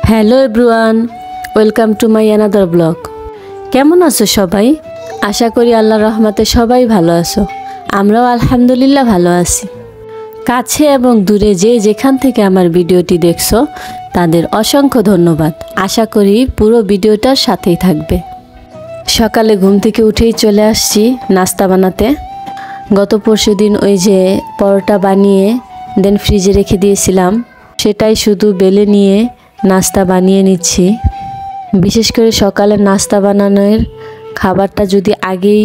Hello everyone, welcome to my another blog. কেমন আছো সবাই? আশা করি আল্লাহর রহমতে সবাই ভালো আছো। আমরাও আলহামদুলিল্লাহ ভালো আছি। কাছে এবং দূরে যে যেখান থেকে আমার ভিডিওটি দেখছো তাদের অসংখ্য ধন্যবাদ। আশা করি পুরো ভিডিওটার সাথেই থাকবে। সকালে ঘুম থেকে উঠেই চলে আসছি নাস্তা বানাতে। গত পরশুদিন ওই যে পরোটা বানিয়ে দেন ফ্রিজে রেখে দিয়েছিলাম, সেটাই শুধু বেলে নিয়ে নাস্তা বানিয়ে নিচ্ছি। বিশেষ করে সকালে নাস্তা বানানোর খাবারটা যদি আগেই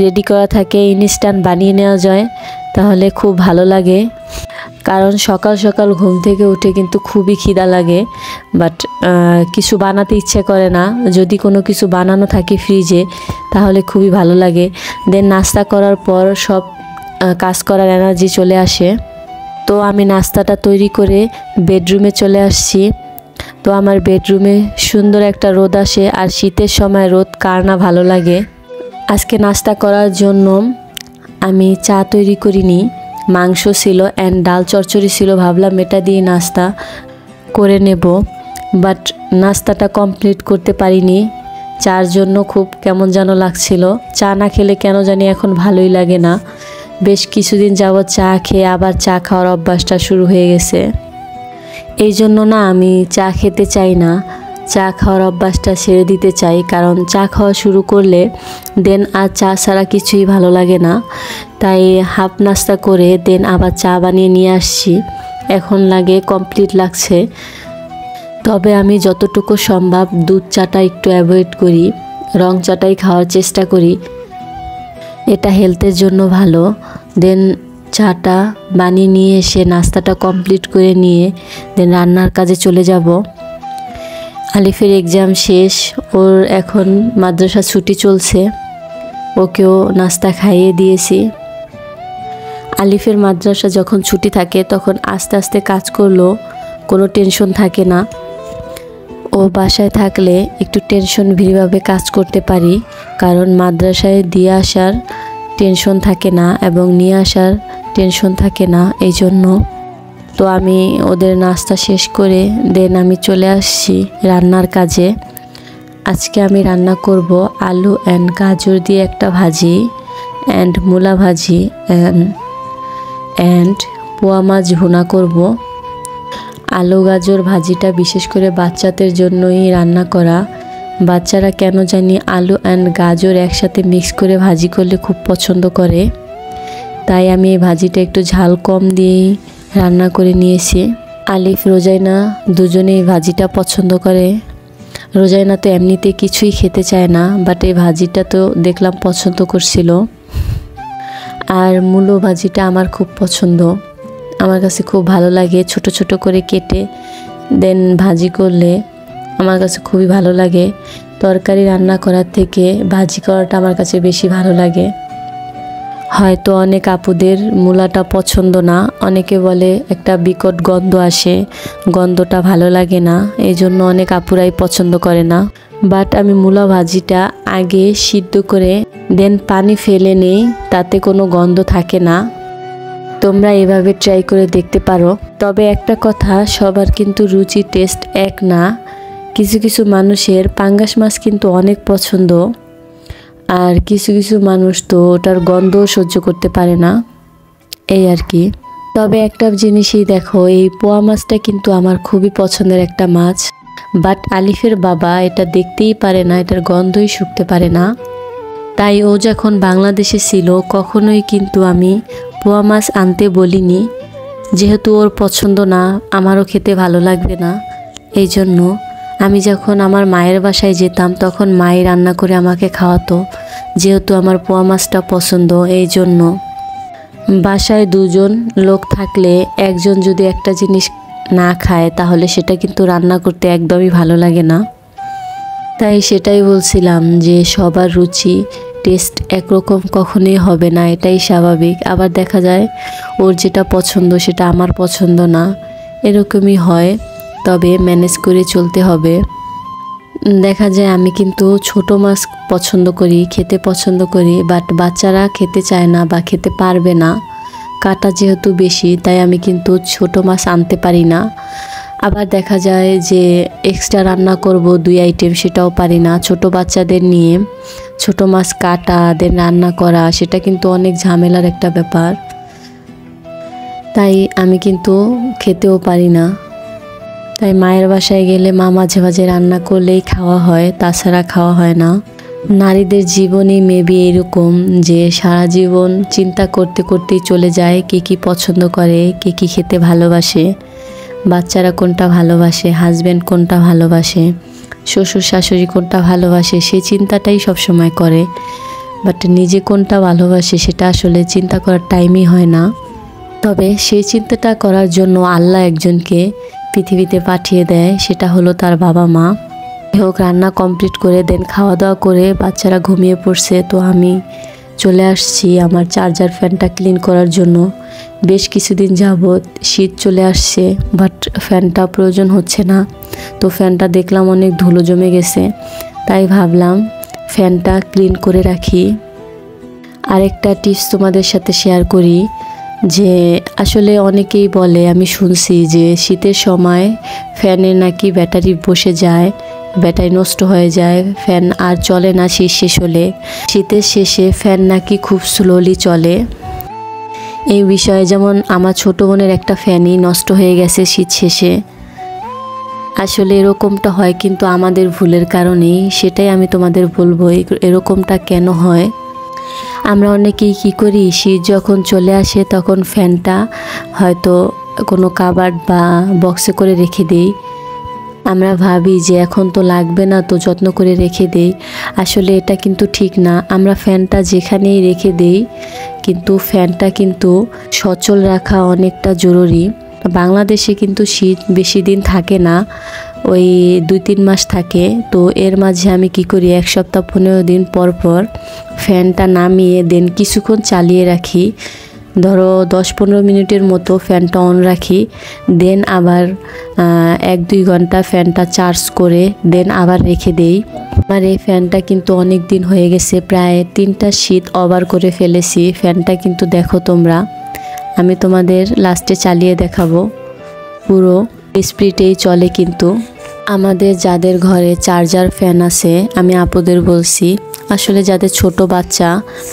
রেডি করা থাকে, ইনস্ট্যান্ট বানিয়ে নেওয়া যায় তাহলে খুব ভালো লাগে। কারণ সকাল সকাল ঘুম থেকে উঠে কিন্তু খুবই খিদা লাগে, বাট কিছু বানাতে ইচ্ছে করে না। যদি কোনো কিছু বানানো থাকে ফ্রিজে তাহলে খুবই ভালো লাগে। দেন নাস্তা করার পর সব কাজ করার এনার্জি চলে আসে। তো আমি নাস্তাটা তৈরি করে বেডরুমে চলে আসছি। তো আমার বেডরুমে সুন্দর একটা রোদ আসে, আর শীতের সময় রোদ কার না ভালো লাগে। আজকে নাস্তা করার জন্য আমি চা তৈরি করিনি, মাংস ছিল অ্যান্ড ডাল চচ্চড়ি ছিল। ভাবলাম এটা দিয়ে নাস্তা করে নেব, বাট নাস্তাটা কমপ্লিট করতে পারিনি। চার জন্য খুব কেমন যেন লাগছিল। চা না খেলে কেন জানি এখন ভালোই লাগে না। বেশ কিছুদিন যাবৎ চা খেয়ে আবার চা খাওয়ার অভ্যাসটা শুরু হয়ে গেছে। এই জন্য না আমি চা খেতে চাই না, চা খাওয়ার অভ্যাসটা ছেড়ে দিতে চাই। কারণ চা খাওয়া শুরু করলে দেন আর চা ছাড়া কিছুই ভালো লাগে না। তাই হাফ নাস্তা করে দেন আবার চা বানিয়ে নিয়ে আসছি। এখন লাগে কমপ্লিট লাগছে। তবে আমি যতটুকু সম্ভব দুধ চাটা একটু অ্যাভয়েড করি, রং চাটাই খাওয়ার চেষ্টা করি। এটা হেলথের জন্য ভালো। দেন চাটা বানিয়ে নিয়ে এসে নাস্তাটা কমপ্লিট করে নিয়ে দেন রান্নার কাজে চলে যাব। আলিফের এক্সাম শেষ, ওর এখন মাদ্রাসা ছুটি চলছে। ওকেও নাস্তা খাইয়ে দিয়েছি। আলিফের মাদ্রাসা যখন ছুটি থাকে তখন আস্তে আস্তে কাজ করলেও কোনো টেনশন থাকে না। ও বাসায় থাকলে একটু টেনশন ভীভাবে কাজ করতে পারি, কারণ মাদ্রাসায় দিয়ে আসার টেনশন থাকে না এবং নিয়ে আসার টেনশন থাকে না। এই জন্য তো আমি ওদের নাস্তা শেষ করে দেন আমি চলে আসছি রান্নার কাজে। আজকে আমি রান্না করব আলু অ্যান্ড গাজর দিয়ে একটা ভাজি অ্যান্ড মূলা ভাজি অ্যান্ড পোয়া মাছ ভুনা করব। আলু গাজর ভাজিটা বিশেষ করে বাচ্চাদের জন্যই রান্না করা। বাচ্চারা কেন জানি আলু অ্যান্ড গাজর একসাথে মিক্স করে ভাজি করলে খুব পছন্দ করে। তাই আমি এই ভাজিটা একটু ঝাল কম দিয়েই রান্না করে নিয়েছি। আলিফ রোজাইনা দুজনেই ভাজিটা পছন্দ করে। রোজাইনা তো এমনিতে কিছুই খেতে চায় না, বাট এই ভাজিটা তো দেখলাম পছন্দ করছিল। আর মূলো ভাজিটা আমার খুব পছন্দ, আমার কাছে খুব ভালো লাগে। ছোট ছোট করে কেটে দেন ভাজি করলে আমার কাছে খুবই ভালো লাগে। তরকারি রান্না করার থেকে ভাজি করাটা আমার কাছে বেশি ভালো লাগে। হয়তো অনেক আপুদের মূলাটা পছন্দ না, অনেকে বলে একটা বিকট গন্ধ আসে, গন্ধটা ভালো লাগে না, এই জন্য অনেক আপুরাই পছন্দ করে না। বাট আমি মূলা ভাজিটা আগে সিদ্ধ করে দেন পানি ফেলে নেই, তাতে কোনো গন্ধ থাকে না। তোমরা এভাবে ট্রাই করে দেখতে পারো। তবে একটা কথা, সবার কিন্তু রুচি টেস্ট এক না। কিছু কিছু মানুষের পাঙ্গাস মাছ কিন্তু অনেক পছন্দ, আর কিছু কিছু মানুষ তো ওটার গন্ধ সহ্য করতে পারে না, এই আর কি। তবে একটা জিনিসই দেখো, এই পোয়া মাছটা কিন্তু আমার খুবই পছন্দের একটা মাছ। বাট আলিফের বাবা এটা দেখতেই পারে না, এটার গন্ধই শুকতে পারে না। তাই ও যখন বাংলাদেশে ছিল কখনোই কিন্তু আমি পোয়া মাছ আনতে বলিনি, যেহেতু ওর পছন্দ না, আমারও খেতে ভালো লাগবে না। এই জন্য আমি যখন আমার মায়ের বাসায় যেতাম তখন মাই রান্না করে আমাকে খাওয়াতো, যেহেতু আমার পোয়া মাছটা পছন্দ। এই জন্য বাসায় দুজন লোক থাকলে একজন যদি একটা জিনিস না খায় তাহলে সেটা কিন্তু রান্না করতে একদমই ভালো লাগে না। তাই সেটাই বলছিলাম যে সবার রুচি টেস্ট একরকম কখনোই হবে না, এটাই স্বাভাবিক। আবার দেখা যায় ওর যেটা পছন্দ সেটা আমার পছন্দ না, এরকমই হয়। তবে ম্যানেজ করে চলতে হবে। দেখা যায় আমি কিন্তু ছোট মাছ পছন্দ করি, খেতে পছন্দ করি, বাট বাচ্চারা খেতে চায় না বা খেতে পারবে না, কাটা যেহেতু বেশি, তাই আমি কিন্তু ছোট মাছ আনতে পারি না। আবার দেখা যায় যে এক্সট্রা রান্না করব 2 আইটেম, সেটাও পারি না। ছোট বাচ্চাদের নিয়ে ছোট মাছ কাটা দেন রান্না করা, সেটা কিন্তু অনেক ঝামেলার একটা ব্যাপার। তাই আমি কিন্তু খেতেও পারি না। তাই মায়ের বাসায় গেলে মা মাঝে মাঝে রান্না করলেই খাওয়া হয়, তাছাড়া খাওয়া হয় না। নারীদের জীবনই মেবি এরকম যে সারা জীবন চিন্তা করতে করতেই চলে যায় কে কী পছন্দ করে, কে কী খেতে ভালোবাসে, বাচ্চারা কোনটা ভালোবাসে, হাজব্যান্ড কোনটা ভালোবাসে, শ্বশুর শাশুড়ি কোনটা ভালোবাসে, সেই চিন্তাটাই সবসময় করে। বাট নিজে কোনটা ভালোবাসে সেটা আসলে চিন্তা করার টাইমই হয় না। তবে সেই চিন্তাটা করার জন্য আল্লাহ একজনকে পৃথিবীতে পাঠিয়ে দেয়, সেটা হলো তার বাবা মা। হোক রান্না কমপ্লিট করে দেন খাওয়া দাওয়া করে বাচ্চারা ঘুমিয়ে পড়ছে, তো আমি চলে আসছি আমার চার্জার ফ্যানটা ক্লিন করার জন্য। বেশ কিছুদিন যাবৎ শীত চলে আসছে, বাট ফ্যানটা প্রয়োজন হচ্ছে না। তো ফ্যানটা দেখলাম অনেক ধুলো জমে গেছে, তাই ভাবলাম ফ্যানটা ক্লিন করে রাখি। আরেকটা টিপস তোমাদের সাথে শেয়ার করি যে আসলে অনেকেই বলে, আমি শুনছি যে শীতের সময় ফ্যানে নাকি ব্যাটারি বসে যায়, ব্যাটারি নষ্ট হয়ে যায়, ফ্যান আর চলে না শীত শেষ হলে। শীতের শেষে ফ্যান নাকি খুব স্লোলি চলে। এই বিষয়ে যেমন আমার ছোট বোনের একটা ফ্যানই নষ্ট হয়ে গেছে শীত শেষে। আসলে এরকমটা হয় কিন্তু আমাদের ভুলের কারণেই, সেটাই আমি তোমাদের বলবো এরকমটা কেন হয়। আমরা অনেকেই কী করি, শীত যখন চলে আসে তখন ফ্যানটা হয়তো কোনো কাবার্ড বা বক্সে করে রেখে দিই। আমরা ভাবি যে এখন তো লাগবে না, তো যত্ন করে রেখে দেই। আসলে এটা কিন্তু ঠিক না। আমরা ফ্যানটা যেখানেই রেখে দেই, কিন্তু ফ্যানটা কিন্তু সচল রাখা অনেকটা জরুরি। বাংলাদেশে কিন্তু শীত বেশি দিন থাকে না, ওই 2-3 মাস থাকে। তো এর মাঝে আমি কি করি, 1 সপ্তাহ 15 দিন পর পর ফ্যানটা নামিয়ে দেন কিছুক্ষণ চালিয়ে রাখি। ধরো 10-15 মিনিটের মতো ফ্যানটা অন রাখি, দেন আবার 1-2 ঘন্টা ফ্যানটা চার্জ করে দেন আবার রেখে দেই। আমার এই ফ্যানটা কিন্তু অনেক দিন হয়ে গেছে, প্রায় 3টা শীত ওভার করে ফেলেছি। ফ্যানটা কিন্তু দেখো তোমরা, আমি তোমাদের লাস্টে চালিয়ে দেখাবো, পুরো স্পিডেই চলে। কিন্তু আমাদের যাদের ঘরে চার্জার ফ্যান আছে, আমি আপুদের বলছি, আসলে যাদের ছোট বাচ্চা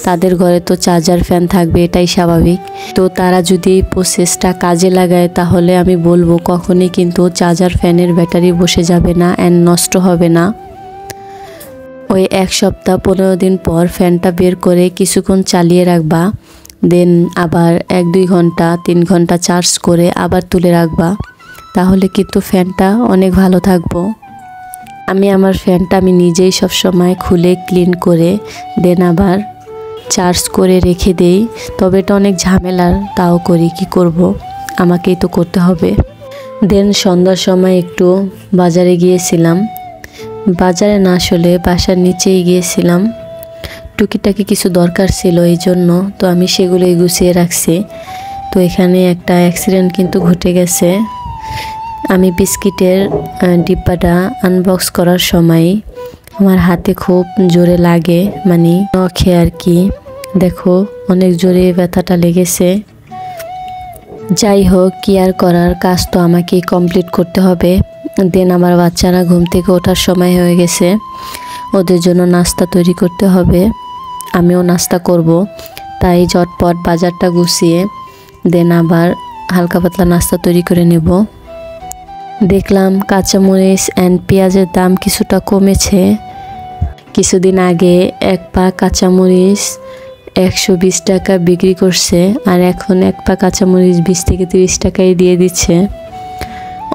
তাদের ঘরে তো চার্জার ফ্যান থাকবে, এটাই স্বাভাবিক। তো তারা যদি এই প্রসেসটা কাজে লাগায় তাহলে আমি বলবো কখনই কিন্তু চার্জার ফ্যানের ব্যাটারি বসে যাবে না অ্যান্ড নষ্ট হবে না। ওই 1 সপ্তাহ 15 দিন পর ফ্যানটা বের করে কিছুক্ষণ চালিয়ে রাখবা, দেন আবার 1-2 ঘন্টা 3 ঘন্টা চার্জ করে আবার তুলে রাখবা, তাহলে কিন্তু ফ্যানটা অনেক ভালো থাকবো। আমি আমার ফ্যানটা আমি নিজেই সবসময় খুলে ক্লিন করে দেন আবার চার্জ করে রেখে দেই। তবে এটা অনেক ঝামেলার, তাও করি, কি করব, আমাকেই তো করতে হবে। দেন সন্ধ্যার সময় একটু বাজারে গিয়েছিলাম, বাজারে না আসলে বাসার নিচেই গিয়েছিলাম, টুকিটাকি কিছু দরকার ছিল এই জন্য। তো আমি সেগুলোই গুছিয়ে রাখছি। তো এখানে একটা অ্যাক্সিডেন্ট কিন্তু ঘটে গেছে। আমি বিস্কিটের ডিব্বাটা আনবক্স করার সময় আমার হাতে খুব জোরে লাগে, মানে নখে আর কি। দেখো অনেক জোরে ব্যথাটা লেগেছে। যাই হোক, কি আর করার, কাজ তো আমাকেই কমপ্লিট করতে হবে। দেন আমার বাচ্চারা ঘুম থেকে ওঠার সময় হয়ে গেছে, ওদের জন্য নাস্তা তৈরি করতে হবে, আমিও নাস্তা করব। তাই ঝটপট বাজারটা গুছিয়ে দেন আবার হালকা পাতলা নাস্তা তৈরি করে নেব। দেখলাম কাঁচামরিচ অ্যান্ড পেঁয়াজের দাম কিছুটা কমেছে। কিছুদিন আগে 1 পা কাঁচামরিচ 120 টাকা বিক্রি করছে, আর এখন 1 পা কাঁচামরিচ 20 থেকে 30 টাকায় দিয়ে দিচ্ছে।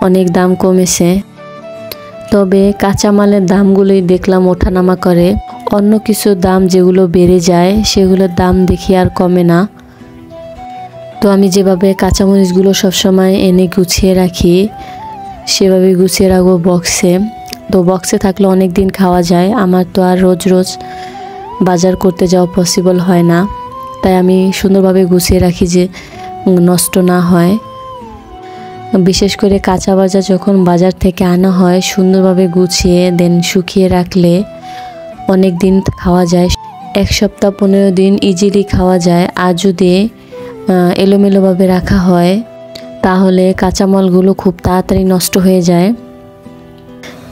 অনেক দাম কমেছে। তবে কাঁচামালের দামগুলোই দেখলাম ওঠানামা করে, অন্য কিছু দাম যেগুলো বেড়ে যায় সেগুলোর দাম দেখি আর কমে না। তো আমি যেভাবে কাঁচামরিচগুলো সবসময় এনে গুছিয়ে রাখি, সেভাবে গুছিয়ে রাখবো বক্সে। তো বক্সে থাকলে অনেক দিন খাওয়া যায়। আমার তো আর রোজ রোজ বাজার করতে যাওয়া পসিবল হয় না, তাই আমি সুন্দরভাবে গুছিয়ে রাখি যে নষ্ট না হয়। বিশেষ করে কাঁচা বাজার যখন বাজার থেকে আনা হয়, সুন্দরভাবে গুছিয়ে দেন শুকিয়ে রাখলে অনেক দিন খাওয়া যায়। 1 সপ্তাহ 15 দিন ইজিলি খাওয়া যায়। আর যদি এলোমেলোভাবে রাখা হয় তাহলে কাঁচামালগুলো খুব তাড়াতাড়ি নষ্ট হয়ে যায়।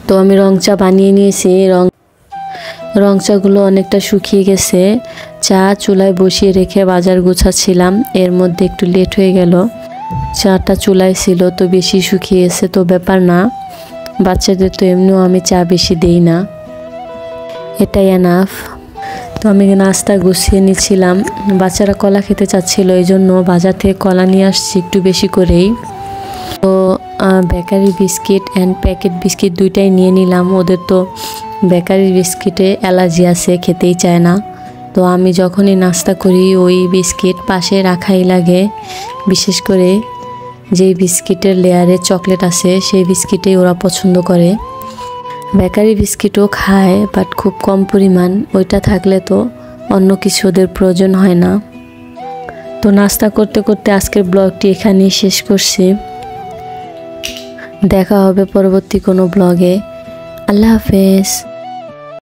তো আমি রং চা বানিয়ে নিয়েছি। রং চাগুলো অনেকটা শুকিয়ে গেছে। চা চুলায় বসিয়ে রেখে বাজার গোছাচ্ছিলাম, এর মধ্যে একটু লেট হয়ে গেল। চাটা চুলায় ছিল তো বেশি শুকিয়ে গেছে, তো ব্যাপার না, বাচ্চাদের তো এমনিও আমি চা বেশি দেই না, এটাই এনাফ। তো আমি নাস্তা গুছিয়ে নিচ্ছিলাম। বাচ্চারা কলা খেতে চাচ্ছিল, এই জন্য বাজার থেকে কলা নিয়ে আসছি একটু বেশি করেই। তো bakery biscuit and packet biscuit দুইটাই নিয়ে নিলাম। ওদের তো বেকারি বিস্কিটে অ্যালার্জি আছে, খেতেই চায় না। তো আমি যখনই নাস্তা করি ওই বিস্কিট পাশে রাখাই লাগে। বিশেষ করে যেই বিস্কিটের লেয়ারে চকলেট আছে সেই বিস্কিটেই ওরা পছন্দ করে। বেকারি বিস্কিটও খায়, বাট খুব কম পরিমাণ। ওইটা থাকলে তো অন্য কিছু ওদের প্রয়োজন হয় না। তো নাস্তা করতে করতে আজকের ব্লগটি এখানেই শেষ করছি। দেখা হবে পরবর্তী কোনো ব্লগে। আল্লাহ হাফেজ।